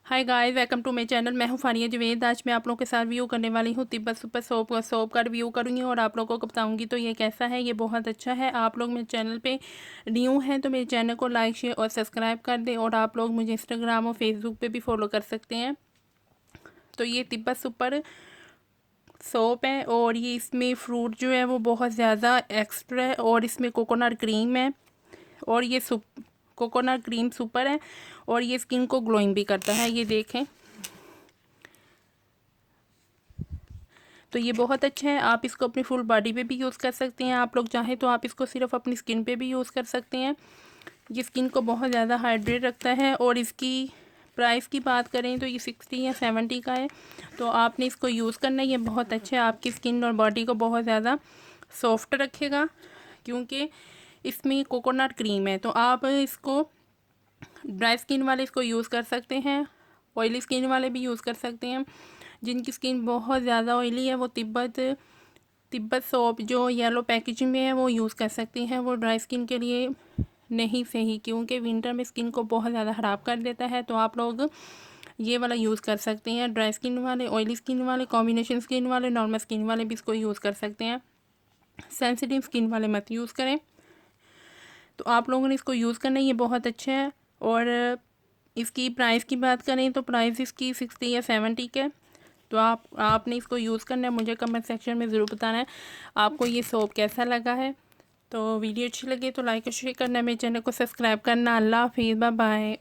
Hi guys, welcome to my channel. मैं हूं फानिया जवेद। आज मैं आप लोगों के साथ रिव्यू करने वाली हूं तिब्बत सुपर सोप का रिव्यू करूंगी और आप लोगों को बताऊंगी तो ये कैसा है। ये बहुत अच्छा है। आप लोग मेरे चैनल पे न्यू हैं तो मेरे चैनल को लाइक शेयर और सब्सक्राइब कर दें और आप लोग मुझे इंस्टाग्राम और फेसबुक पे भी फॉलो कर सकते हैं। तो ये तिब्बत सुपर सोप है और ये इसमें फ्रूट जो है वो बहुत ज़्यादा एक्स्ट्रा है और इसमें कोकोनट क्रीम है और ये कोकोनट क्रीम सुपर है और ये स्किन को ग्लोइंग भी करता है। ये देखें, तो ये बहुत अच्छा है। आप इसको अपनी फुल बॉडी पे भी यूज़ कर सकते हैं। आप लोग चाहें तो आप इसको सिर्फ अपनी स्किन पे भी यूज़ कर सकते हैं। ये स्किन को बहुत ज़्यादा हाइड्रेट रखता है और इसकी प्राइस की बात करें तो ये 60 या 70 का है। तो आपने इसको यूज़ करना है। ये बहुत अच्छा है, आपकी स्किन और बॉडी को बहुत ज़्यादा सॉफ्ट रखेगा क्योंकि इसमें कोकोनट क्रीम है। तो आप इसको ड्राई स्किन वाले इसको यूज़ कर सकते हैं, ऑयली स्किन वाले भी यूज़ कर सकते हैं। जिनकी स्किन बहुत ज़्यादा ऑयली है वो तिब्बत सोप जो येलो पैकेजिंग में है वो यूज़ कर सकती हैं। वो ड्राई स्किन के लिए नहीं सही क्योंकि विंटर में स्किन को बहुत ज़्यादा ख़राब कर देता है। तो आप लोग ये वाला यूज़ कर सकते हैं। ड्राई स्किन वाले, ऑयली स्किन वाले, कॉम्बिनेशन स्किन वाले, नॉर्मल स्किन वाले भी इसको यूज़ कर सकते हैं। सेंसिटिव स्किन वाले मत यूज़ करें। तो आप लोगों ने इसको यूज़ करना है। ये बहुत अच्छा है। और इसकी प्राइस की बात करें तो प्राइस इसकी 60 या 70 के। तो आपने इसको यूज़ करना है। मुझे कमेंट सेक्शन में ज़रूर बताना है आपको ये सोप कैसा लगा है। तो वीडियो अच्छी लगे तो लाइक और शेयर करना, मेरे चैनल को सब्सक्राइब करना। अल्लाह हाफिज़, बाय बाय।